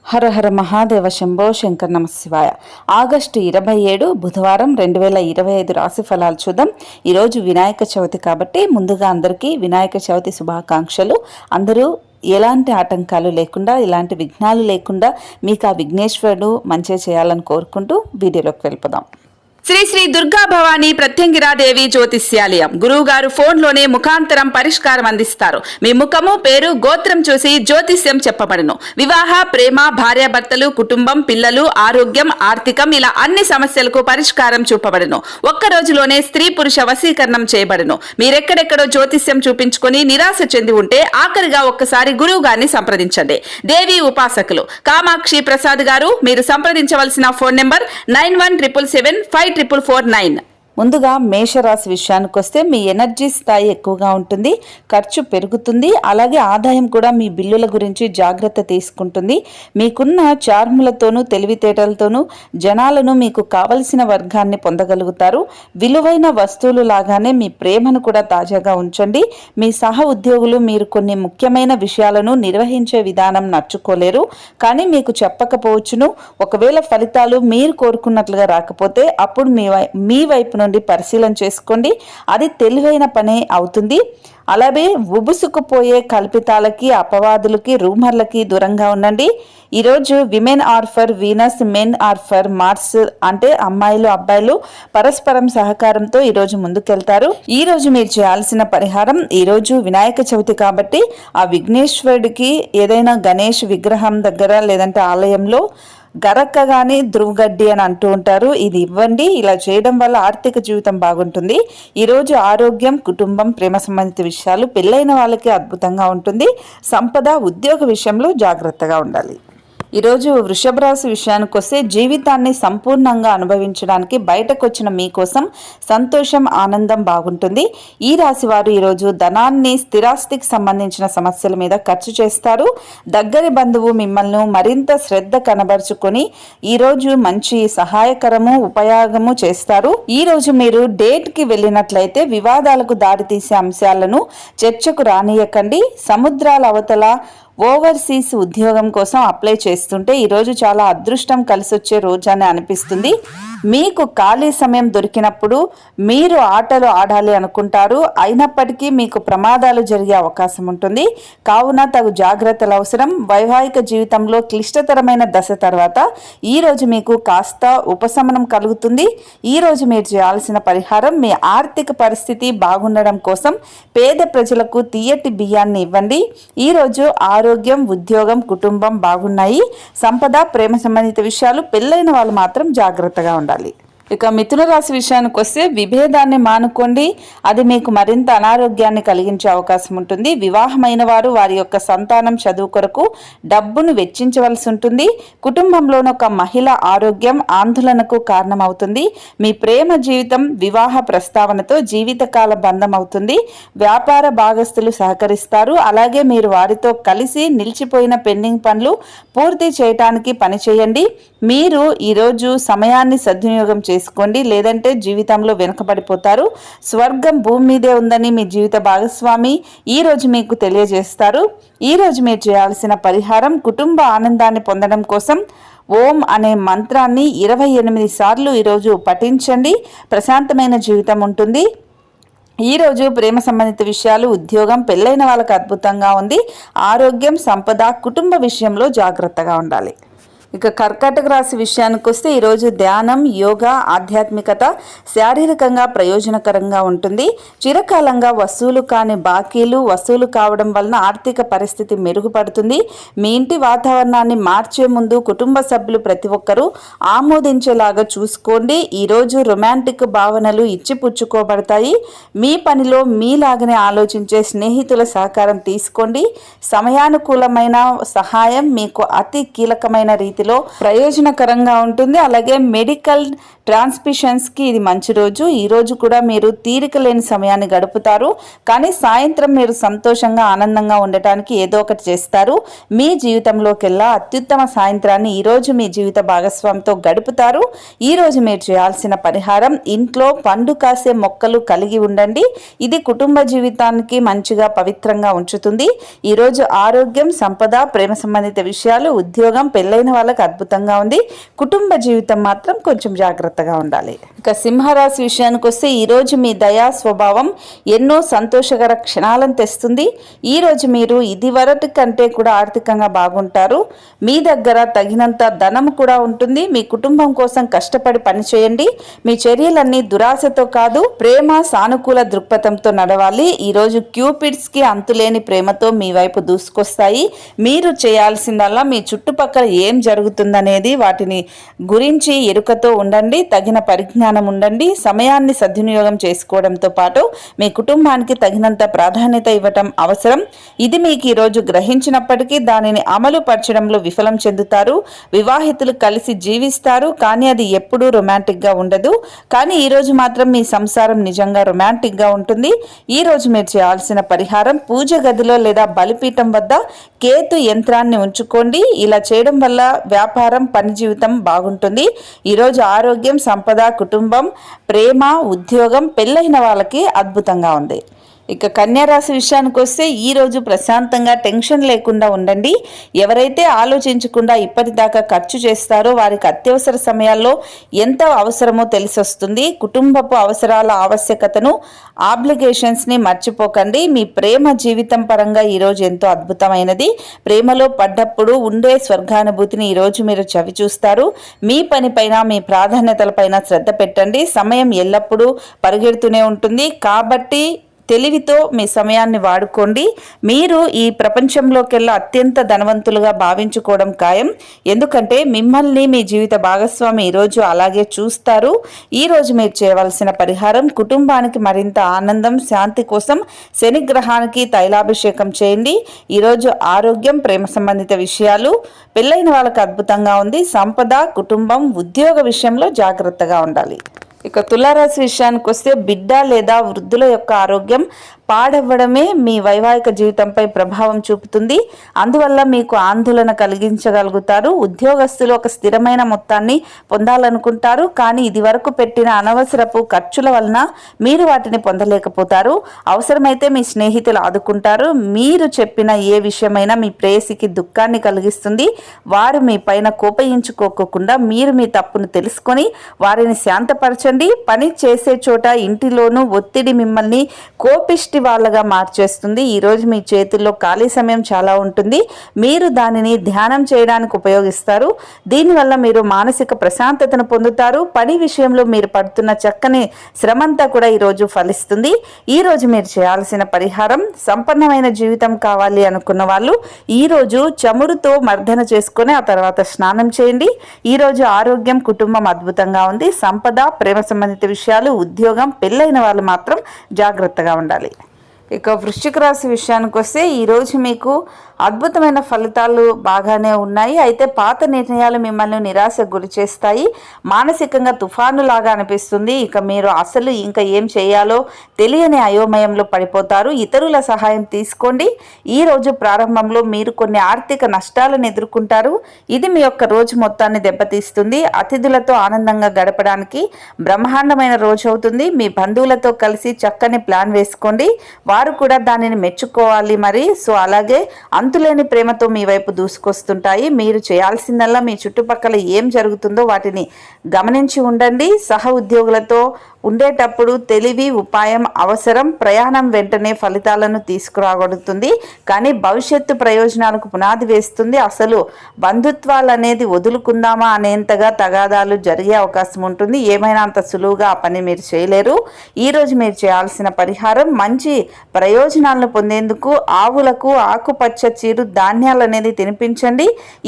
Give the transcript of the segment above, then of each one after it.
హర హర మహాదేవ శంభో శంకర్ నమ శివాయ. ఆగస్టు 27 బుధవారం 2025 రాశి ఫలాలు చూద్దాం. ఈరోజు వినాయక చవితి కాబట్టి ముందుగా అందరికీ వినాయక చవితి శుభాకాంక్షలు. అందరూ ఎలాంటి ఆటంకాలు లేకుండా, ఎలాంటి విఘ్నాలు లేకుండా మీకు ఆ విఘ్నేశ్వరుడు మంచిగా చేయాలని కోరుకుంటూ వీడియోలోకి వెళ్ళిపోదాం. శ్రీ శ్రీ దుర్గా భవానీ ప్రత్యంగిరాదేవి జ్యోతిష్యాలయం గురువు గారు ఫోన్లోనే ముఖాంతరం పరిష్కారం అందిస్తారు. మీ ముఖము, పేరు, గోత్రం చూసి జ్యోతిష్యం చెప్పబడును. వివాహ, ప్రేమ, భార్యాభర్తలు, కుటుంబం, పిల్లలు, ఆరోగ్యం, ఆర్థికం ఇలా అన్ని సమస్యలకు పరిష్కారం చూపబడును. ఒక్క రోజులోనే స్త్రీ పురుష వశీకరణం చేయబడును. మీరెక్కడెక్కడో జ్యోతిష్యం చూపించుకొని నిరాశ చెంది ఉంటే ఆఖరిగా ఒక్కసారి గురువు గారిని సంప్రదించండి. దేవి ఉపాసకులు కామాక్షి ప్రసాద్ గారు. మీరు సంప్రదించవలసిన ఫోన్ నెంబర్ 9177754449. ముందుగా మేషరాశి విషయానికి వస్తే మీ ఎనర్జీ స్థాయి ఎక్కువగా ఉంటుంది, ఖర్చు పెరుగుతుంది, అలాగే ఆదాయం కూడా మీ బిల్లుల గురించి జాగ్రత్త తీసుకుంటుంది. మీకున్న చార్ములతోనూ తెలివితేటలతోనూ జనాలను మీకు కావలసిన వర్గాన్ని పొందగలుగుతారు. విలువైన వస్తువులు లాగానే మీ ప్రేమను కూడా తాజాగా ఉంచండి. మీ సహ ఉద్యోగులు మీరు కొన్ని ముఖ్యమైన విషయాలను నిర్వహించే విధానం నచ్చుకోలేరు, కానీ మీకు చెప్పకపోవచ్చును. ఒకవేళ ఫలితాలు మీరు కోరుకున్నట్లుగా రాకపోతే అప్పుడు మీ వైపు నుండి పరిశీలన చేసుకోండి. అది తెలివైన పనే అవుతుంది. అలాగే ఉబుసుకుపోయే కల్పితాలకి, అపవాదులకి, రూమర్లకి దూరంగా ఉండండి. ఈరోజు women are for Venus, men are for Mars, అంటే అమ్మాయిలు అబ్బాయిలు పరస్పరం సహకారంతో ఈరోజు ముందుకెళ్తారు. ఈరోజు మీరు చేయాల్సిన పరిహారం, ఈరోజు వినాయక చవితి కాబట్టి ఆ విఘ్నేశ్వరుడికి ఏదైనా గణేష్ విగ్రహం దగ్గర లేదంటే ఆలయంలో గరక్క కానీ ధ్రువగడ్డి అని అంటూ ఉంటారు, ఇది ఇవ్వండి. ఇలా చేయడం వల్ల ఆర్థిక జీవితం బాగుంటుంది. ఈరోజు ఆరోగ్యం, కుటుంబం, ప్రేమ సంబంధిత విషయాలు పెళ్ళైన వాళ్ళకి అద్భుతంగా ఉంటుంది. సంపద, ఉద్యోగ విషయంలో జాగ్రత్తగా ఉండాలి. ఈరోజు వృషభ రాశి విషయానికి వస్తే జీవితాన్ని సంపూర్ణంగా అనుభవించడానికి బయటకు వచ్చిన మీకోసం సంతోషం, ఆనందం బాగుంటుంది. ఈ రాశి వారు ఈరోజు ధనాన్ని, స్థిరాస్తికి సంబంధించిన సమస్యల మీద ఖర్చు చేస్తారు. దగ్గరి బంధువు మిమ్మల్ని మరింత శ్రద్ధ కనబరుచుకొని ఈరోజు మంచి సహాయకరము, ఉపయోగము చేస్తారు. ఈరోజు మీరు డేట్కి వెళ్ళినట్లయితే వివాదాలకు దారితీసే అంశాలను చర్చకు రానియకండి. సముద్రాల అవతల ఓవర్సీస్ ఉద్యోగం కోసం అప్లై చేస్తుంటే ఈరోజు చాలా అదృష్టం కలిసొచ్చే రోజు అని అనిపిస్తుంది. మీకు ఖాళీ సమయం దొరికినప్పుడు మీరు ఆటలు ఆడాలి అనుకుంటారు, అయినప్పటికీ మీకు ప్రమాదాలు జరిగే అవకాశం ఉంటుంది. కావున తగు జాగ్రత్తలు అవసరం. వైవాహిక జీవితంలో క్లిష్టతరమైన దశ తర్వాత ఈరోజు మీకు కాస్త ఉపశమనం కలుగుతుంది. ఈరోజు మీరు చేయాల్సిన పరిహారం, మీ ఆర్థిక పరిస్థితి బాగుండడం కోసం పేద ప్రజలకు తీయటి బియ్యాన్ని ఇవ్వండి. ఈరోజు ఆరోగ్యం, ఉద్యోగం, కుటుంబం బాగున్నాయి. సంపద, ప్రేమ సంబంధిత విషయాలు పెళ్ళైన వాళ్ళు మాత్రం జాగ్రత్తగా ఉండాలి. ఇక మిథున రాశి విషయానికి వస్తే విభేదాన్ని మానుకోండి, అది మీకు మరింత అనారోగ్యాన్ని కలిగించే అవకాశం ఉంటుంది. వివాహమైన వారు వారి యొక్క సంతానం చదువు కొరకు డబ్బును వెచ్చించవలసి ఉంటుంది. కుటుంబంలోని ఒక మహిళ ఆరోగ్యం ఆందోళనకు కారణమవుతుంది. మీ ప్రేమ జీవితం వివాహ ప్రస్తావనతో జీవితకాల బంధం అవుతుంది. వ్యాపార భాగస్తులు సహకరిస్తారు. అలాగే మీరు వారితో కలిసి నిలిచిపోయిన పెండింగ్ పనులు పూర్తి చేయటానికి పనిచేయండి. మీరు ఈరోజు సమయాన్ని సద్వినియోగం చేసుకోండి, లేదంటే జీవితంలో వెనుకబడిపోతారు. స్వర్గం భూమి మీదే ఉందని మీ జీవిత భాగస్వామి ఈరోజు మీకు తెలియజేస్తారు. ఈరోజు మీరు చేయాల్సిన పరిహారం, కుటుంబ ఆనందాన్ని పొందడం కోసం ఓం అనే మంత్రాన్ని 28 సార్లు ఈరోజు పఠించండి. ప్రశాంతమైన జీవితం ఉంటుంది. ఈరోజు ప్రేమ సంబంధిత విషయాలు, ఉద్యోగం, పెళ్ళైన వాళ్ళకి అద్భుతంగా ఉంది. ఆరోగ్యం, సంపద, కుటుంబ విషయంలో జాగ్రత్తగా ఉండాలి. ఇక కర్కాటక రాశి విషయానికి వస్తే ఈరోజు ధ్యానం, యోగా, ఆధ్యాత్మికత శారీరకంగా ప్రయోజనకరంగా ఉంటుంది. చిరకాలంగా వసూలు కాని బాకీలు వసూలు కావడం వలన ఆర్థిక పరిస్థితి మెరుగుపడుతుంది. మీ ఇంటి వాతావరణాన్ని మార్చే ముందు కుటుంబ సభ్యులు ప్రతి ఒక్కరూ ఆమోదించేలాగా చూసుకోండి. ఈరోజు రొమాంటిక్ భావనలు ఇచ్చిపుచ్చుకోబడతాయి. మీ పనిలో మీలాగనే ఆలోచించే స్నేహితుల సహకారం తీసుకోండి. సమయానుకూలమైన సహాయం మీకు అతి కీలకమైన రీతి రీతిలో ప్రయోజనకరంగా ఉంటుంది. అలాగే మెడికల్ ట్రాన్స్మిషన్స్కి ఇది మంచి రోజు. ఈ రోజు కూడా మీరు తీరిక లేని సమయాన్ని గడుపుతారు, కానీ సాయంత్రం మీరు సంతోషంగా ఆనందంగా ఉండటానికి ఏదో ఒకటి చేస్తారు. మీ జీవితంలోకెల్లా అత్యుత్తమ సాయంత్రాన్ని ఈరోజు మీ జీవిత భాగస్వామితో గడుపుతారు. ఈరోజు మీరు చేయాల్సిన పరిహారం, ఇంట్లో పండు కాసే మొక్కలు కలిగి ఉండండి. ఇది కుటుంబ జీవితానికి మంచిగా పవిత్రంగా ఉంచుతుంది. ఈరోజు ఆరోగ్యం, సంపద, ప్రేమ సంబంధిత విషయాలు, ఉద్యోగం, పెళ్ళైన వాళ్ళకి అద్భుతంగా ఉంది. కుటుంబ జీవితం మాత్రం కొంచెం జాగ్రత్తగా ఉండాలి. ఇక సింహరాశి విషయానికి వస్తే ఈరోజు మీ దయా స్వభావం ఎన్నో సంతోషకర క్షణాలను తెస్తుంది. ఈరోజు మీరు ఇదివరటి కంటే కూడా ఆర్థికంగా బాగుంటారు. మీ దగ్గర తగినంత ధనం కూడా ఉంటుంది. మీ కుటుంబం కోసం కష్టపడి పనిచేయండి. మీ చర్యలన్నీ దురాశతో కాదు, ప్రేమ, సానుకూల దృక్పథంతో నడవాలి. ఈరోజు క్యూపిడ్స్కి అంతులేని ప్రేమతో మీ వైపు దూసుకొస్తాయి. మీరు చేయాల్సిందల్లా మీ చుట్టుపక్కల ఏం జరుగుతుందనేది వాటిని గురించి ఎరుకతో ఉండండి. తగిన పరిజ్ఞానం ఉండండి. సమయాన్ని సద్వినియోగం చేసుకోవడంతో పాటు మీ కుటుంబానికి తగినంత ప్రాధాన్యత ఇవ్వటం అవసరం. ఇది మీకు ఈరోజు గ్రహించినప్పటికీ దానిని అమలు పరచడంలో విఫలం చెందుతారు. వివాహితులు కలిసి జీవిస్తారు, కానీ అది ఎప్పుడూ రొమాంటిక్గా ఉండదు. కానీ ఈరోజు మాత్రం మీ సంసారం నిజంగా రొమాంటిక్గా ఉంటుంది. ఈరోజు మీరు చేయాల్సిన పరిహారం, పూజ గదిలో లేదా బలిపీఠం వద్ద కేతు యంత్రాన్ని ఉంచుకోండి. ఇలా చేయడం వల్ల వ్యాపారం, పని జీవితం బాగుంటుంది. ఈరోజు ఆరోగ్యం, సంపద, కుటుంబం, ప్రేమ, ఉద్యోగం, పెళ్ళైన వాళ్ళకి అద్భుతంగా ఉంది. ఇక కన్యారాశి విషయానికి వస్తే ఈరోజు ప్రశాంతంగా టెన్షన్ లేకుండా ఉండండి. ఎవరైతే ఆలోచించకుండా ఇప్పటిదాకా ఖర్చు చేస్తారో వారికి అత్యవసర సమయాల్లో ఎంత అవసరమో తెలిసొస్తుంది. కుటుంబపు అవసరాల ఆవశ్యకతను, ఆబ్లిగేషన్స్ని మర్చిపోకండి. మీ ప్రేమ జీవితం పరంగా ఈరోజు ఎంతో అద్భుతమైనది. ప్రేమలో పడ్డప్పుడు ఉండే స్వర్గానుభూతిని ఈరోజు మీరు చవి చూస్తారు. మీ పనిపైన, మీ ప్రాధాన్యతలపైన శ్రద్ధ పెట్టండి. సమయం ఎల్లప్పుడూ పరిగెడుతూనే ఉంటుంది, కాబట్టి తెలివితో మీ సమయాన్ని వాడుకోండి. మీరు ఈ ప్రపంచంలోకెల్లా అత్యంత ధనవంతులుగా భావించుకోవడం ఖాయం. ఎందుకంటే మిమ్మల్ని మీ జీవిత భాగస్వామి ఈరోజు అలాగే చూస్తారు. ఈరోజు మీరు చేయవలసిన పరిహారం, కుటుంబానికి మరింత ఆనందం, శాంతి కోసం శని గ్రహానికి తైలాభిషేకం చేయండి. ఈరోజు ఆరోగ్యం, ప్రేమ సంబంధిత విషయాలు, పెళ్ళైన వాళ్ళకి అద్భుతంగా ఉంది. సంపద, కుటుంబం, ఉద్యోగ విషయంలో జాగ్రత్తగా ఉండాలి. ఇక తులారాశి విషయానికి వస్తే బిడ్డ లేదా వృద్ధుల యొక్క ఆరోగ్యం పాడవ్వడమే మీ వైవాహిక జీవితంపై ప్రభావం చూపుతుంది. అందువల్ల మీకు ఆందోళన కలిగించగలుగుతారు. ఉద్యోగస్తులు ఒక స్థిరమైన మొత్తాన్ని పొందాలనుకుంటారు, కానీ ఇది వరకు పెట్టిన అనవసరపు ఖర్చుల వలన మీరు వాటిని పొందలేకపోతారు. అవసరమైతే మీ స్నేహితులు ఆదుకుంటారు. మీరు చెప్పిన ఏ విషయమైనా మీ ప్రేయసికి దుఃఖాన్ని కలిగిస్తుంది. వారు మీ పైన కోపయించుకోకుండా మీరు మీ తప్పును తెలుసుకొని వారిని శాంతపరచండి. పని చేసే చోట, ఇంటిలోనూ ఒత్తిడి మిమ్మల్ని కోపిష్టి వాళ్ళగా మార్చేస్తుంది. ఈరోజు మీ చేతుల్లో ఖాళీ సమయం చాలా ఉంటుంది. మీరు దానిని ధ్యానం చేయడానికి ఉపయోగిస్తారు. దీనివల్ల మీరు మానసిక ప్రశాంతతను పొందుతారు. పని విషయంలో మీరు పడుతున్న చక్కని శ్రమంతా కూడా ఈరోజు ఫలిస్తుంది. ఈరోజు మీరు చేయాల్సిన పరిహారం, సంపన్నమైన జీవితం కావాలి అనుకున్న వాళ్ళు ఈరోజు చమురుతో మర్దన చేసుకొని ఆ తర్వాత స్నానం చేయండి. ఈరోజు ఆరోగ్యం, కుటుంబం అద్భుతంగా ఉంది. సంపద, ప్రేమ సంబంధిత విషయాలు, ఉద్యోగం, పెళ్ళైన వాళ్ళు మాత్రం జాగ్రత్తగా ఉండాలి. ఇక వృశ్చిక రాశి విషయానికి వస్తే ఈరోజు మీకు అద్భుతమైన ఫలితాలు బాగానే ఉన్నాయి. అయితే పాత నిర్ణయాలు మిమ్మల్ని నిరాశకు గురి చేస్తాయి. మానసికంగా తుఫానులాగా అనిపిస్తుంది. ఇక మీరు అసలు ఇంకా ఏం చేయాలో తెలియని అయోమయంలో పడిపోతారు. ఇతరుల సహాయం తీసుకోండి. ఈ రోజు ప్రారంభంలో మీరు కొన్ని ఆర్థిక నష్టాలను ఎదుర్కొంటారు. ఇది మీ యొక్క రోజు మొత్తాన్ని దెబ్బతీస్తుంది. అతిథులతో ఆనందంగా గడపడానికి బ్రహ్మాండమైన రోజు అవుతుంది. మీ బంధువులతో కలిసి చక్కని ప్లాన్ వేసుకోండి. వారు కూడా దానిని మెచ్చుకోవాలి. సో అలాగే అంతులేని ప్రేమతో మీ వైపు దూసుకొస్తుంటాయి. మీరు చేయాల్సిందల్లా మీ చుట్టుపక్కల ఏం జరుగుతుందో వాటిని గమనించి ఉండండి. సహ ఉద్యోగులతో ఉండేటప్పుడు తెలివి, ఉపాయం అవసరం. ప్రయాణం వెంటనే ఫలితాలను తీసుకురాగలుగుతుంది, కానీ భవిష్యత్తు ప్రయోజనాలకు పునాది వేస్తుంది. అసలు బంధుత్వాలు అనేది వదులుకుందామా అనేంతగా తగాదాలు జరిగే అవకాశం ఉంటుంది. ఏమైనా అంత సులువుగా ఆ పని మీరు చేయలేరు. ఈరోజు మీరు చేయాల్సిన పరిహారం, మంచి ప్రయోజనాలను పొందేందుకు ఆవులకు ఆకుపచ్చ చిరు ధాన్యాలు అనేది తినిపించండి.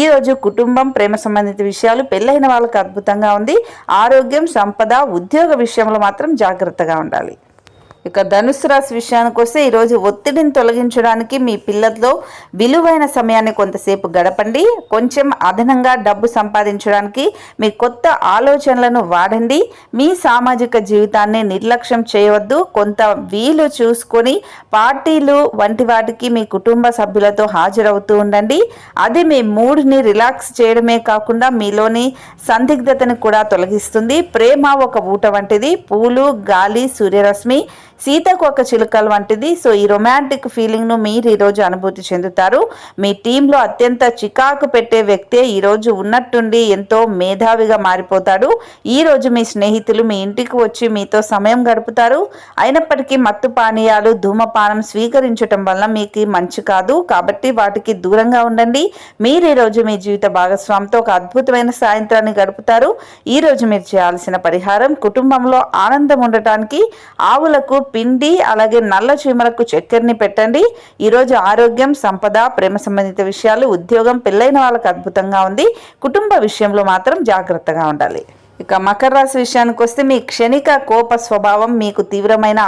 ఈరోజు కుటుంబం, ప్రేమ సంబంధిత విషయాలు, పెళ్ళైన వాళ్ళకి అద్భుతంగా ఉంది. ఆరోగ్యం, సంపద, ఉద్యోగ విషయంలో మాత్రం జాగ్రత్తగా ఉండాలి. ఇక ధనుసు రాశి విషయానికి వస్తే ఈరోజు ఒత్తిడిని తొలగించడానికి మీ పిల్లల్లో విలువైన సమయాన్ని కొంతసేపు గడపండి. కొంచెం అదనంగా డబ్బు సంపాదించడానికి మీ కొత్త ఆలోచనలను వాడండి. మీ సామాజిక జీవితాన్ని నిర్లక్ష్యం చేయవద్దు. కొంత వీలు చూసుకొని పార్టీలు వంటి వాటికి మీ కుటుంబ సభ్యులతో హాజరవుతూ ఉండండి. అది మీ మూడ్ని రిలాక్స్ చేయడమే కాకుండా మీలోని సందిగ్ధతను కూడా తొలగిస్తుంది. ప్రేమ ఒక ఊట వంటిది. పూలు, గాలి, సూర్యరశ్మి, సీతకొక చిలుకలు వంటిది. సో ఈ రొమాంటిక్ ఫీలింగ్ను మీరు ఈరోజు అనుభూతి చెందుతారు. మీ టీంలో అత్యంత చికాకు పెట్టే వ్యక్తే ఈరోజు ఉన్నట్టుండి ఎంతో మేధావిగా మారిపోతాడు. ఈరోజు మీ స్నేహితులు మీ ఇంటికి వచ్చి మీతో సమయం గడుపుతారు. అయినప్పటికీ మత్తు పానీయాలు, ధూమపానం స్వీకరించటం వల్ల మీకు మంచి కాదు, కాబట్టి వాటికి దూరంగా ఉండండి. మీరు ఈరోజు మీ జీవిత భాగస్వామితో ఒక అద్భుతమైన సాయంత్రాన్ని గడుపుతారు. ఈరోజు మీరు చేయాల్సిన పరిహారం, కుటుంబంలో ఆనందం ఉండటానికి ఆవులకు పిండి అలాగే నల్ల చీమలకు చక్కెరని పెట్టండి. ఈరోజు ఆరోగ్యం, సంపద, ప్రేమ సంబంధిత విషయాలు, ఉద్యోగం, పెళ్ళైన వాళ్ళకి అద్భుతంగా ఉంది. కుటుంబ విషయంలో మాత్రం జాగ్రత్తగా ఉండాలి. ఇక మకర రాశి విషయానికి వస్తే మీ క్షణిక కోప స్వభావం మీకు తీవ్రమైన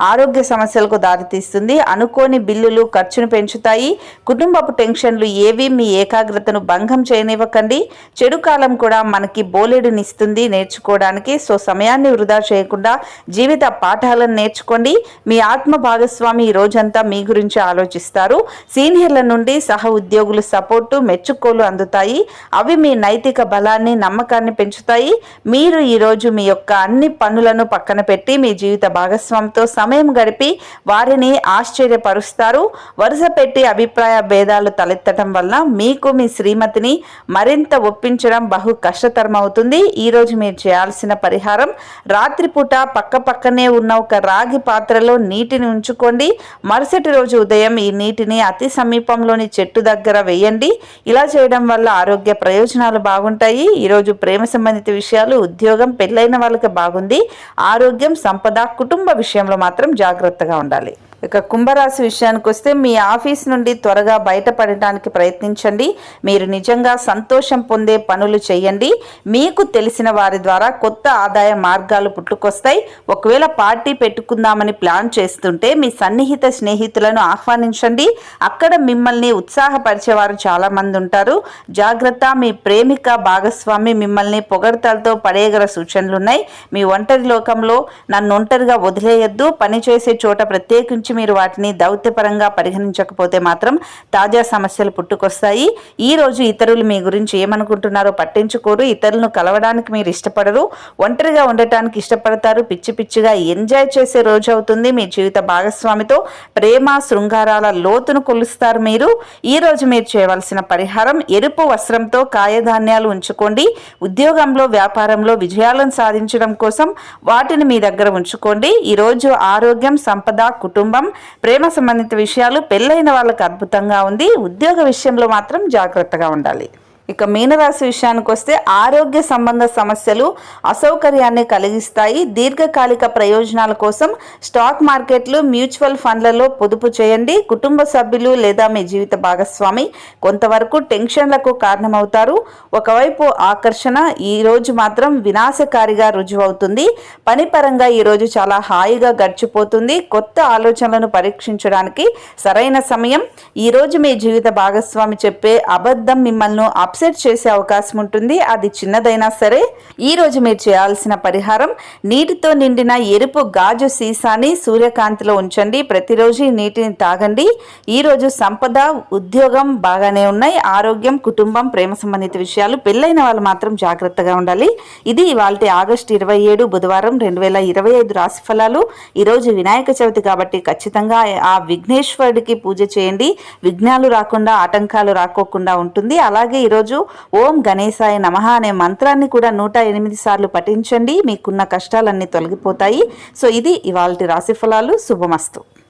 ఆరోగ్య సమస్యలకు దారితీస్తుంది. అనుకోని బిల్లులు ఖర్చును పెంచుతాయి. కుటుంబపు టెన్షన్లు ఏవి మీ ఏకాగ్రతను భంగం చేయనివ్వకండి. చెడు కాలం కూడా మనకి బోలెడునిస్తుంది నేర్చుకోవడానికి. సో సమయాన్ని వృధా చేయకుండా జీవిత పాఠాలను నేర్చుకోండి. మీ ఆత్మ భాగస్వామి ఈ రోజంతా మీ గురించి ఆలోచిస్తారు. సీనియర్ల నుండి సహ ఉద్యోగులు సపోర్టు, మెచ్చుకోలు అందుతాయి. అవి మీ నైతిక బలాన్ని, నమ్మకాన్ని పెంచుతాయి. మీరు ఈరోజు మీ యొక్క అన్ని పనులను పక్కన పెట్టి మీ జీవిత భాగస్వామితో సమయం గడిపి వారిని ఆశ్చర్యపరుస్తారు. వరుస పెట్టి అభిప్రాయ భేదాలు తలెత్తడం వల్ల మీకు మీ శ్రీమతిని మరింత ఒప్పించడం బహు కష్టతరం అవుతుంది. ఈరోజు మీరు చేయాల్సిన పరిహారం, రాత్రిపూట పక్కనే ఉన్న ఒక రాగి పాత్రలో నీటిని ఉంచుకోండి. మరుసటి రోజు ఉదయం ఈ నీటిని అతి సమీపంలోని చెట్టు దగ్గర వేయండి. ఇలా చేయడం వల్ల ఆరోగ్య ప్రయోజనాలు బాగుంటాయి. ఈరోజు ప్రేమ సంబంధిత విషయాలు, ఉద్యోగం, పెళ్ళైన వాళ్ళకి బాగుంది. ఆరోగ్యం, సంపద, కుటుంబ విషయంలో మాత్రం జాగ్రత్తగా ఉండాలి. ఇక కుంభరాశి విషయానికి వస్తే మీ ఆఫీస్ నుండి త్వరగా బయటపడటానికి ప్రయత్నించండి. మీరు నిజంగా సంతోషం పొందే పనులు చేయండి. మీకు తెలిసిన వారి ద్వారా కొత్త ఆదాయ మార్గాలు పుట్టుకొస్తాయి. ఒకవేళ పార్టీ పెట్టుకుందామని ప్లాన్ చేస్తుంటే మీ సన్నిహిత స్నేహితులను ఆహ్వానించండి. అక్కడ మిమ్మల్ని ఉత్సాహపరిచేవారు చాలా మంది ఉంటారు. జాగ్రత్త, మీ ప్రేమిక భాగస్వామి మిమ్మల్ని పొగడతలతో పడేయగల సూచనలున్నాయి. మీ ఒంటరి లోకంలో నన్ను ఒంటరిగా వదిలేయొద్దు. పనిచేసే చోట ప్రత్యేకించి మీరు వాటిని దౌత్యపరంగా పరిగణించకపోతే మాత్రం తాజా సమస్యలు పుట్టుకొస్తాయి. ఈ రోజు ఇతరులు మీ గురించి ఏమనుకుంటున్నారో పట్టించుకోరు. ఇతరులను కలవడానికి మీరు ఇష్టపడరు. ఒంటరిగా ఉండటానికి ఇష్టపడతారు. పిచ్చిగా ఎంజాయ్ చేసే రోజు అవుతుంది. మీ జీవిత భాగస్వామితో ప్రేమ, శృంగారాల లోతును కొలుస్తారు. మీరు ఈ రోజు మీరు చేయవలసిన పరిహారం, ఎరుపు వస్త్రంతో కాయధాన్యాలు ఉంచుకోండి. ఉద్యోగంలో, వ్యాపారంలో విజయాలను సాధించడం కోసం వాటిని మీ దగ్గర ఉంచుకోండి. ఈరోజు ఆరోగ్యం, సంపద, కుటుంబం, ప్రేమ సంబంధిత విషయాలు, పెళ్ళైన వాళ్ళకి అద్భుతంగా ఉంది. ఉద్యోగ విషయంలో మాత్రం జాగ్రత్తగా ఉండాలి. ఇక మీనరాశి విషయానికి వస్తే ఆరోగ్య సంబంధ సమస్యలు అసౌకర్యాన్ని కలిగిస్తాయి. దీర్ఘకాలిక ప్రయోజనాల కోసం స్టాక్ మార్కెట్లు, మ్యూచువల్ ఫండ్లలో పొదుపు చేయండి. కుటుంబ సభ్యులు లేదా మీ జీవిత భాగస్వామి కొంతవరకు టెన్షన్లకు కారణమవుతారు. ఒకవైపు ఆకర్షణ ఈరోజు మాత్రం వినాశకారిగా రుజువవుతుంది. పని పరంగా ఈరోజు చాలా హాయిగా గడిచిపోతుంది. కొత్త ఆలోచనలను పరీక్షించడానికి సరైన సమయం. ఈరోజు మీ జీవిత భాగస్వామి చెప్పే అబద్ధం మిమ్మల్ని అప్సెట్ చేసే అవకాశం ఉంటుంది. అది చిన్నదైనా సరే. ఈ రోజు మీరు చేయాల్సిన పరిహారం, నీటితో నిండిన ఎరుపు గాజు సీసాని సూర్యకాంతిలో ఉంచండి. ప్రతిరోజు ఈ నీటిని తాగండి. ఈ రోజు సంపద, ఉద్యోగం బాగానే ఉన్నాయి. ఆరోగ్యం, కుటుంబం, ప్రేమ సంబంధిత విషయాలు, పెళ్ళైన వాళ్ళు మాత్రం జాగ్రత్తగా ఉండాలి. ఇది ఇవాల్టి ఆగస్టు 27 బుధవారం 2025 రాశి ఫలాలు. ఈరోజు వినాయక చవితి కాబట్టి ఖచ్చితంగా ఆ విఘ్నేశ్వరుడికి పూజ చేయండి. విఘ్నాలు రాకుండా, ఆటంకాలు రాకోకుండా ఉంటుంది. అలాగే ఈరోజు ఓం గణేశాయ నమః అనే మంత్రాన్ని కూడా 108 సార్లు పఠించండి. మీకున్న కష్టాలన్నీ తొలగిపోతాయి. సో ఇది ఇవాల్టి రాశి ఫలాలు. శుభమస్తు.